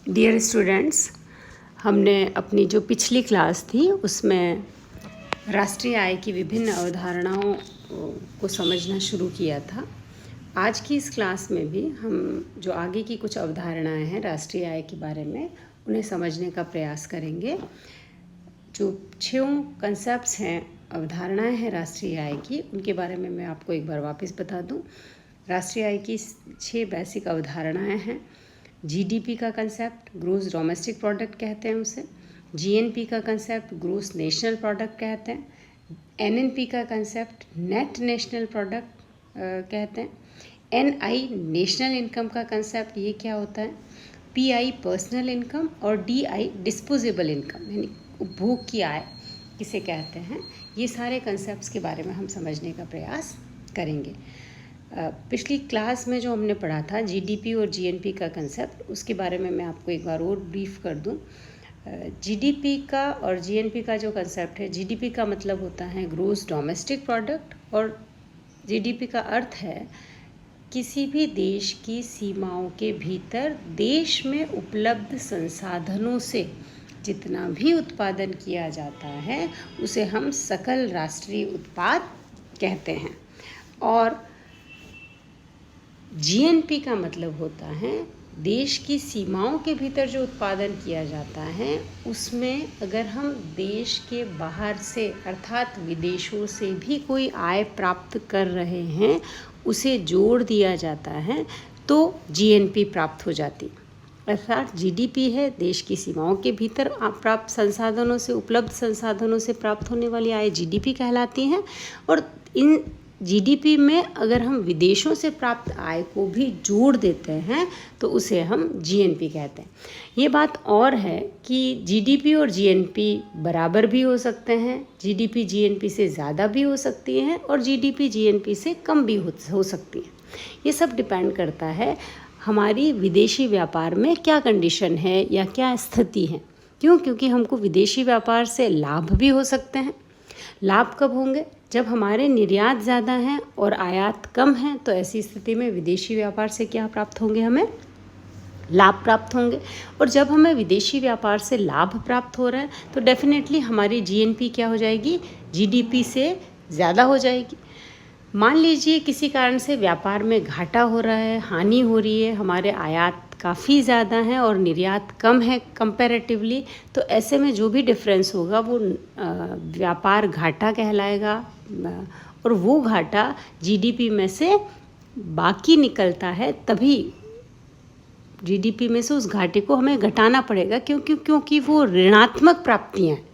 Dear students, हमने अपनी जो पिछली क्लास थी उसमें राष्ट्रीय आय की विभिन्न अवधारणाओं को समझना शुरू किया था। आज की इस क्लास में भी हम जो आगे की कुछ अवधारणाएं हैं राष्ट्रीय आय के बारे में उन्हें समझने का प्रयास करेंगे। जो 6 कंसेप्ट्स हैं, अवधारणाएं हैं राष्ट्रीय आय की, उनके बारे में मैं आपको एक बार वापस बता दूं। राष्ट्रीय आय की 6 बेसिक अवधारणाएं हैं। जीडीपी का कंसेप्ट, ग्रोस डोमेस्टिक प्रोडक्ट कहते हैं उसे। जीएनपी का कंसेप्ट, ग्रोस नेशनल प्रोडक्ट कहते हैं। एनएनपी का कंसेप्ट, नेट नेशनल प्रोडक्ट कहते हैं। एनआई, नेशनल इनकम का कंसेप्ट, ये क्या होता है। पीआई, पर्सनल इनकम, और डीआई, डिस्पोजेबल इनकम, यानी उपभोग की आय किसे कहते हैं। ये सारे कंसेप्ट्स के बारे में हम समझने का प्रयास करेंगे। पिछली क्लास में जो हमने पढ़ा था जीडीपी और जीएनपी का कंसेप्ट, उसके बारे में मैं आपको एक बार और ब्रीफ कर दूं। जीडीपी का और जीएनपी का जो कंसेप्ट है, जीडीपी का मतलब होता है ग्रोस डोमेस्टिक प्रोडक्ट, और जीडीपी का अर्थ है किसी भी देश की सीमाओं के भीतर देश में उपलब्ध संसाधनों से जितना भी उत्पादन किया जाता है उसे हम सकल राष्ट्रीय उत्पाद कहते हैं। और जीएनपी का मतलब होता है देश की सीमाओं के भीतर जो उत्पादन किया जाता है उसमें अगर हम देश के बाहर से अर्थात विदेशों से भी कोई आय प्राप्त कर रहे हैं उसे जोड़ दिया जाता है तो जीएनपी प्राप्त हो जाती। अर्थात जीडीपी है देश की सीमाओं के भीतर प्राप्त संसाधनों से, उपलब्ध संसाधनों से प्राप्त होने वाली आय जीडीपी कहलाती है। और इन जीडीपी में अगर हम विदेशों से प्राप्त आय को भी जोड़ देते हैं तो उसे हम जीएनपी कहते हैं। ये बात और है कि जीडीपी और जीएनपी बराबर भी हो सकते हैं, जीडीपी जीएनपी से ज़्यादा भी हो सकती हैं, और जीडीपी जीएनपी से कम भी हो सकती है। ये सब डिपेंड करता है हमारी विदेशी व्यापार में क्या कंडीशन है या क्या स्थिति है। क्योंकि हमको विदेशी व्यापार से लाभ भी हो सकते हैं। लाभ कब होंगे? जब हमारे निर्यात ज़्यादा हैं और आयात कम है, तो ऐसी स्थिति में विदेशी व्यापार से क्या प्राप्त होंगे? हमें लाभ प्राप्त होंगे। और जब हमें विदेशी व्यापार से लाभ प्राप्त हो रहा है तो डेफिनेटली हमारी जीएनपी क्या हो जाएगी? जीडीपी से ज़्यादा हो जाएगी। मान लीजिए किसी कारण से व्यापार में घाटा हो रहा है, हानि हो रही है, हमारे आयात काफ़ी ज़्यादा हैं और निर्यात कम है कंपैरेटिवली, तो ऐसे में जो भी डिफरेंस होगा वो व्यापार घाटा कहलाएगा। और वो घाटा जीडीपी में से बाकी निकलता है, तभी जीडीपी में से उस घाटे को हमें घटाना पड़ेगा क्योंकि वो ऋणात्मक प्राप्तियाँ हैं,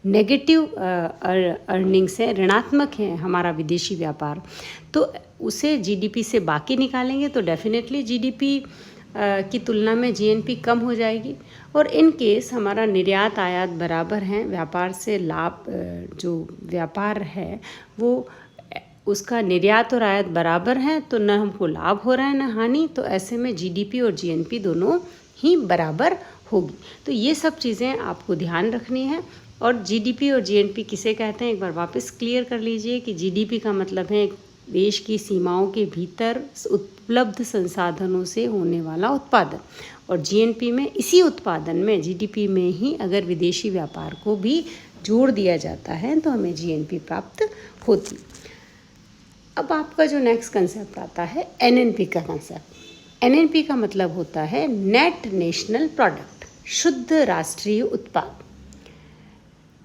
नेगेटिव अर्निंग्स है, ऋणात्मक है हमारा विदेशी व्यापार। तो उसे जीडीपी से बाकी निकालेंगे तो डेफिनेटली जीडीपी की तुलना में जीएनपी कम हो जाएगी। और इन केस हमारा निर्यात आयात बराबर हैं, व्यापार से लाभ जो व्यापार है वो उसका निर्यात और आयात बराबर हैं, तो न हमको लाभ हो रहा है न हानि, तो ऐसे में जीडीपी और जीएनपी दोनों ही बराबर होगी। तो ये सब चीज़ें आपको ध्यान रखनी है। और जीडीपी और जीएनपी किसे कहते हैं एक बार वापस क्लियर कर लीजिए कि जीडीपी का मतलब है देश की सीमाओं के भीतर उपलब्ध संसाधनों से होने वाला उत्पादन, और जीएनपी में इसी उत्पादन में जीडीपी में ही अगर विदेशी व्यापार को भी जोड़ दिया जाता है तो हमें जीएनपी प्राप्त होती। अब आपका जो नेक्स्ट कंसेप्ट आता है एनएनपी का कंसेप्ट। एनएनपी का मतलब होता है नेट नेशनल प्रोडक्ट, शुद्ध राष्ट्रीय उत्पाद।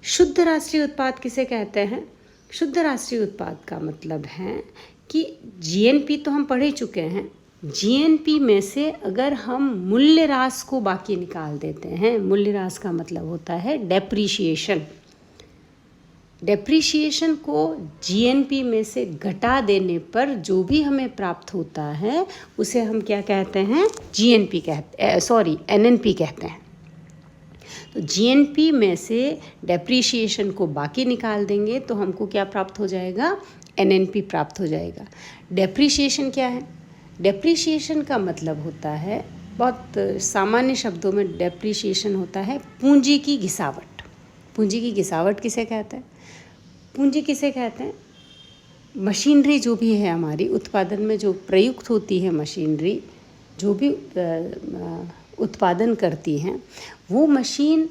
शुद्ध राष्ट्रीय उत्पाद किसे कहते हैं? शुद्ध राष्ट्रीय उत्पाद का मतलब है कि जीएनपी तो हम पढ़ ही चुके हैं, जीएनपी में से अगर हम मूल्यह्रास को बाकी निकाल देते हैं, मूल्यह्रास का मतलब होता है डेप्रीशिएशन, डेप्रीशिएशन को जीएनपी में से घटा देने पर जो भी हमें प्राप्त होता है उसे हम क्या कहते हैं? जीएनपी एनएनपी कहते हैं। तो जीएनपी में से डेप्रीशिएशन को बाकी निकाल देंगे तो हमको क्या प्राप्त हो जाएगा? एनएनपी प्राप्त हो जाएगा। डेप्रीशिएशन क्या है? डेप्रीशिएशन का मतलब होता है, बहुत सामान्य शब्दों में डेप्रीशिएशन होता है पूंजी की घिसावट। पूंजी की घिसावट किसे कहते हैं? पूंजी किसे कहते हैं? मशीनरी जो भी है हमारी उत्पादन में जो प्रयुक्त होती है, मशीनरी जो भी उत्पादन करती हैं, वो मशीन,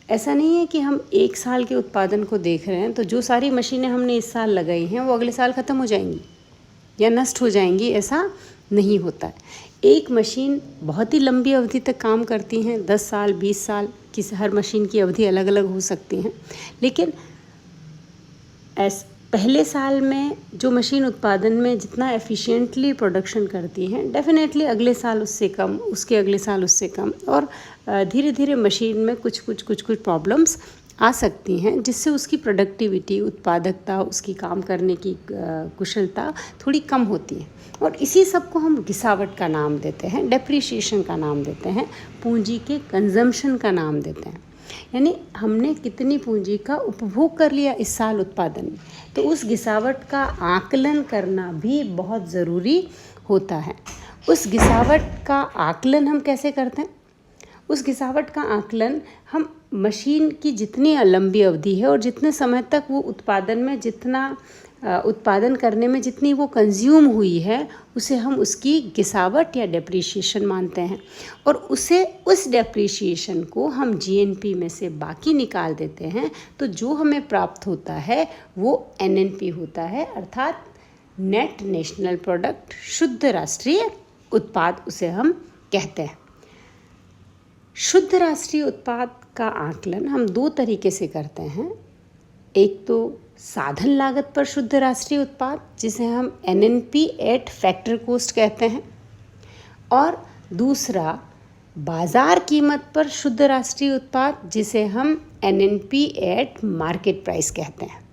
ऐसा नहीं है कि हम 1 साल के उत्पादन को देख रहे हैं तो जो सारी मशीनें हमने इस साल लगाई हैं वो अगले साल ख़त्म हो जाएंगी या नष्ट हो जाएंगी, ऐसा नहीं होता है। एक मशीन बहुत ही लंबी अवधि तक काम करती हैं, 10 साल 20 साल, किसी हर मशीन की अवधि अलग अलग हो सकती हैं, लेकिन पहले साल में जो मशीन उत्पादन में जितना एफिशिएंटली प्रोडक्शन करती हैं, डेफिनेटली अगले साल उससे कम, उसके अगले साल उससे कम, और धीरे धीरे मशीन में कुछ प्रॉब्लम्स आ सकती हैं जिससे उसकी प्रोडक्टिविटी, उत्पादकता, उसकी काम करने की कुशलता थोड़ी कम होती है। और इसी सब को हम गिसावट का नाम देते हैं, डेप्रिसिएशन का नाम देते हैं, पूंजी के कंजम्पशन का नाम देते हैं। यानी हमने कितनी पूंजी का उपभोग कर लिया इस साल उत्पादन में, तो उस गिसावट का आकलन करना भी बहुत ज़रूरी होता है। उस गिसावट का आकलन हम कैसे करते हैं? उस गिसावट का आकलन हम मशीन की जितनी लंबी अवधि है और जितने समय तक वो उत्पादन में उत्पादन करने में जितनी वो कंज्यूम हुई है, उसे हम उसकी गिसावट या डेप्रिसिएशन मानते हैं, और उस डेप्रिसिएशन को हम जीएनपी में से बाकी निकाल देते हैं, तो जो हमें प्राप्त होता है वो एनएनपी होता है, अर्थात नेट नेशनल प्रोडक्ट, शुद्ध राष्ट्रीय उत्पाद उसे हम कहते हैं। शुद्ध राष्ट्रीय उत्पाद का आकलन हम 2 तरीके से करते हैं। एक तो साधन लागत पर शुद्ध राष्ट्रीय उत्पाद, जिसे हम एनएनपी एट फैक्टर कॉस्ट कहते हैं, और दूसरा बाज़ार कीमत पर शुद्ध राष्ट्रीय उत्पाद, जिसे हम एनएनपी एट मार्केट प्राइस कहते हैं।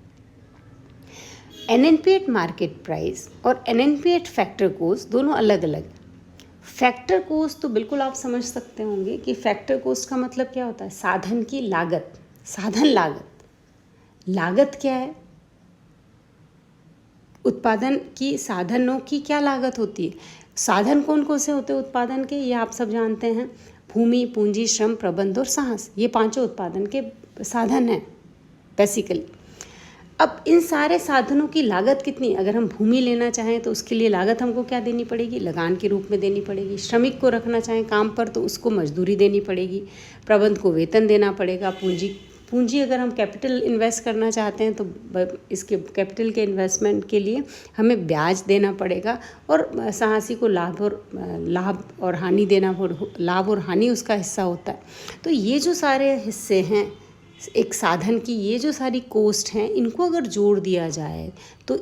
एनएनपी एट मार्केट प्राइस और एनएनपी एट फैक्टर कॉस्ट दोनों अलग अलग। फैक्टर कॉस्ट तो बिल्कुल आप समझ सकते होंगे कि फैक्टर कॉस्ट का मतलब क्या होता है? साधन की लागत, साधन लागत। लागत क्या है? उत्पादन की, साधनों की क्या लागत होती है? साधन कौन कौन से होते हैं उत्पादन के? ये आप सब जानते हैं, भूमि, पूंजी, श्रम, प्रबंध और साहस, ये 5 उत्पादन के साधन हैं बेसिकली। अब इन सारे साधनों की लागत कितनी? अगर हम भूमि लेना चाहें तो उसके लिए लागत हमको क्या देनी पड़ेगी? लगान के रूप में देनी पड़ेगी। श्रमिक को रखना चाहें काम पर तो उसको मजदूरी देनी पड़ेगी। प्रबंध को वेतन देना पड़ेगा। पूंजी अगर हम कैपिटल इन्वेस्ट करना चाहते हैं तो इसके कैपिटल के इन्वेस्टमेंट के लिए हमें ब्याज देना पड़ेगा, और साहसी को लाभ और हानि देना, लाभ और हानि उसका हिस्सा होता है। तो ये जो सारे हिस्से हैं एक साधन की, ये जो सारी कॉस्ट हैं, इनको अगर जोड़ दिया जाए तो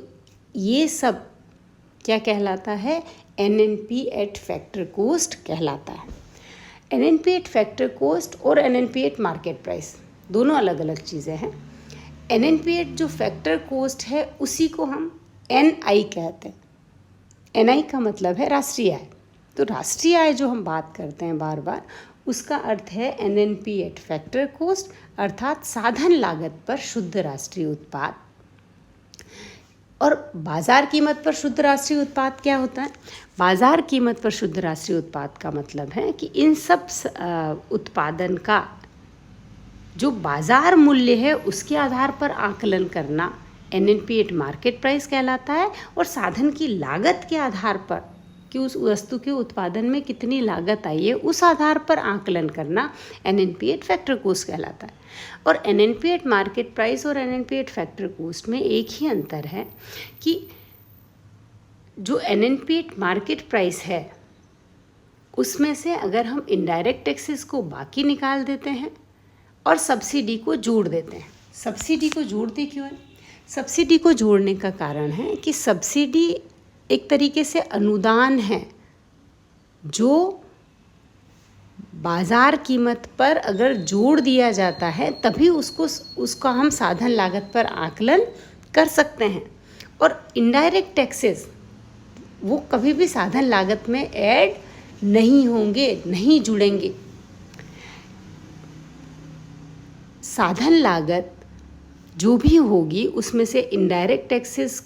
ये सब क्या कहलाता है? एनएनपी एट फैक्टर कॉस्ट कहलाता है। एनएनपी एट फैक्टर कॉस्ट और एनएनपी एट मार्केट प्राइस दोनों अलग अलग चीज़ें हैं। एनएनपी एट जो फैक्टर कॉस्ट है उसी को हम एनआई कहते हैं। एनआई का मतलब है राष्ट्रीय आय। तो राष्ट्रीय आय जो हम बात करते हैं बार बार, उसका अर्थ है एनएनपी एट फैक्टर कॉस्ट, अर्थात साधन लागत पर शुद्ध राष्ट्रीय उत्पाद। और बाज़ार कीमत पर शुद्ध राष्ट्रीय उत्पाद क्या होता है? बाज़ार कीमत पर शुद्ध राष्ट्रीय उत्पाद का मतलब है कि इन सब उत्पादन का जो बाज़ार मूल्य है उसके आधार पर आकलन करना एनएनपी एट मार्केट प्राइस कहलाता है, और साधन की लागत के आधार पर कि उस वस्तु के उत्पादन में कितनी लागत आई है उस आधार पर आकलन करना एनएनपी एट फैक्टर कॉस्ट कहलाता है। और एनएनपी एट मार्केट प्राइस और एनएनपी एट फैक्टर कॉस्ट में एक ही अंतर है कि जो एनएनपी एट मार्केट प्राइस है उसमें से अगर हम इनडायरेक्ट टैक्सेस को बाकी निकाल देते हैं और सब्सिडी को जोड़ देते हैं। सब्सिडी को जोड़ते क्यों है? सब्सिडी को जोड़ने का कारण है कि सब्सिडी एक तरीके से अनुदान है जो बाज़ार कीमत पर अगर जोड़ दिया जाता है तभी उसका हम साधन लागत पर आकलन कर सकते हैं। और इनडायरेक्ट टैक्सेस वो कभी भी साधन लागत में ऐड नहीं होंगे, नहीं जुड़ेंगे। साधन लागत जो भी होगी उसमें से इनडायरेक्ट टैक्सेस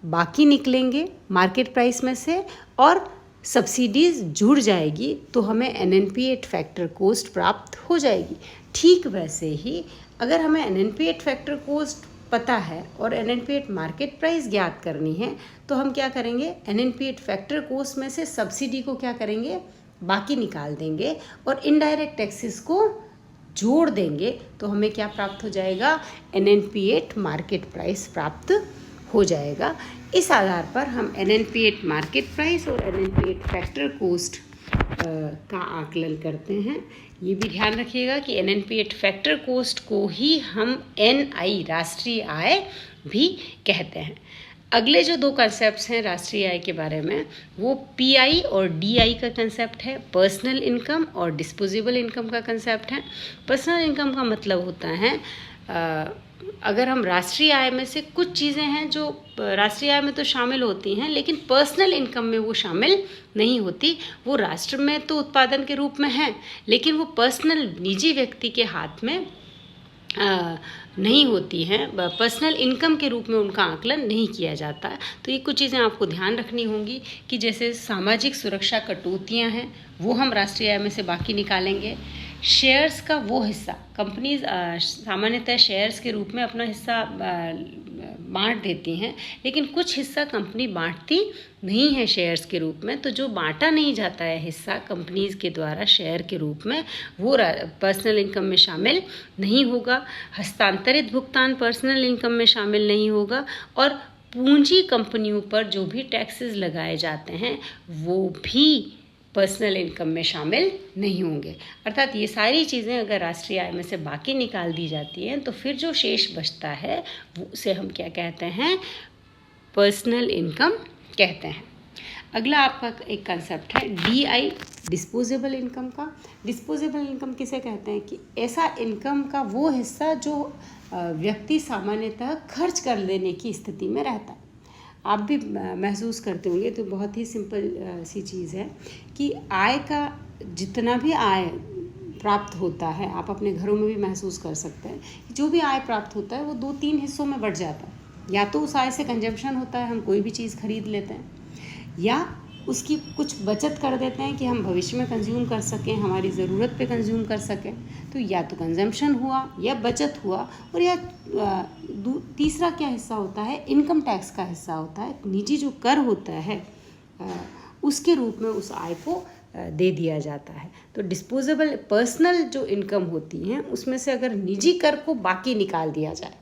बाकी निकलेंगे मार्केट प्राइस में से और सब्सिडीज़ जुड़ जाएगी, तो हमें एनएनपी एट फैक्टर कॉस्ट प्राप्त हो जाएगी। ठीक वैसे ही अगर हमें एनएनपी एट फैक्टर कॉस्ट पता है और NNP मार्केट प्राइस ज्ञात करनी है, तो हम क्या करेंगे, NNP फैक्टर कॉस्ट में से सब्सिडी को क्या करेंगे, बाकी निकाल देंगे और इनडायरेक्ट टैक्सेस को जोड़ देंगे, तो हमें क्या प्राप्त हो जाएगा, NNP मार्केट प्राइस प्राप्त हो जाएगा। इस आधार पर हम NNP मार्केट प्राइस और NNP फैक्टर कॉस्ट का आकलन करते हैं। ये भी ध्यान रखिएगा कि NNP फैक्टर कॉस्ट को ही हम NI राष्ट्रीय आय भी कहते हैं। अगले जो दो कंसेप्ट्स हैं राष्ट्रीय आय के बारे में, वो PI और DI का कंसेप्ट है, पर्सनल इनकम और डिस्पोजेबल इनकम का कंसेप्ट है। पर्सनल इनकम का मतलब होता है अगर हम राष्ट्रीय आय में से कुछ चीज़ें हैं जो राष्ट्रीय आय में तो शामिल होती हैं लेकिन पर्सनल इनकम में वो शामिल नहीं होती, वो राष्ट्र में तो उत्पादन के रूप में है लेकिन वो पर्सनल निजी व्यक्ति के हाथ में नहीं होती हैं, पर्सनल इनकम के रूप में उनका आकलन नहीं किया जाता। तो ये कुछ चीज़ें आपको ध्यान रखनी होंगी कि जैसे सामाजिक सुरक्षा कटौतियाँ हैं वो हम राष्ट्रीय आय में से बाकी निकालेंगे। शेयर्स का वो हिस्सा, कंपनीज सामान्यतः शेयर्स के रूप में अपना हिस्सा बांट देती हैं लेकिन कुछ हिस्सा कंपनी बांटती नहीं है शेयर्स के रूप में, तो जो बांटा नहीं जाता है हिस्सा कंपनीज के द्वारा शेयर के रूप में, वो पर्सनल इनकम में शामिल नहीं होगा। हस्तांतरित भुगतान पर्सनल इनकम में शामिल नहीं होगा और पूंजी कंपनियों पर जो भी टैक्सेस लगाए जाते हैं वो भी पर्सनल इनकम में शामिल नहीं होंगे। अर्थात ये सारी चीज़ें अगर राष्ट्रीय आय में से बाकी निकाल दी जाती हैं तो फिर जो शेष बचता है उसे हम क्या कहते हैं, पर्सनल इनकम कहते हैं। अगला आपका एक कंसेप्ट है DI, डिस्पोजेबल इनकम का। डिस्पोजेबल इनकम किसे कहते हैं कि ऐसा इनकम का वो हिस्सा जो व्यक्ति सामान्यतः खर्च कर लेने की स्थिति में रहता है। आप भी महसूस करते होंगे, तो बहुत ही सिंपल सी चीज़ है कि आय का जितना भी आय प्राप्त होता है, आप अपने घरों में भी महसूस कर सकते हैं, जो भी आय प्राप्त होता है वो 2-3 हिस्सों में बढ़ जाता है। या तो उस आय से कंजम्पशन होता है, हम कोई भी चीज़ खरीद लेते हैं, या उसकी कुछ बचत कर देते हैं कि हम भविष्य में कंज्यूम कर सकें, हमारी ज़रूरत पे कंज्यूम कर सकें। तो या तो कंजम्पशन हुआ या बचत हुआ, और या तीसरा क्या हिस्सा होता है, इनकम टैक्स का हिस्सा होता है, निजी जो कर होता है उसके रूप में उस आय को दे दिया जाता है। तो डिस्पोजेबल पर्सनल जो इनकम होती हैं उसमें से अगर निजी कर को बाकी निकाल दिया जाए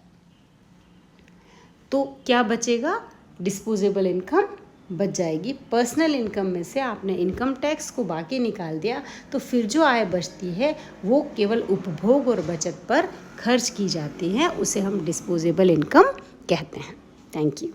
तो क्या बचेगा, डिस्पोजेबल इनकम बच जाएगी। पर्सनल इनकम में से आपने इनकम टैक्स को बाकी निकाल दिया तो फिर जो आय बचती है वो केवल उपभोग और बचत पर खर्च की जाती है, उसे हम डिस्पोजेबल इनकम कहते हैं। Thank you.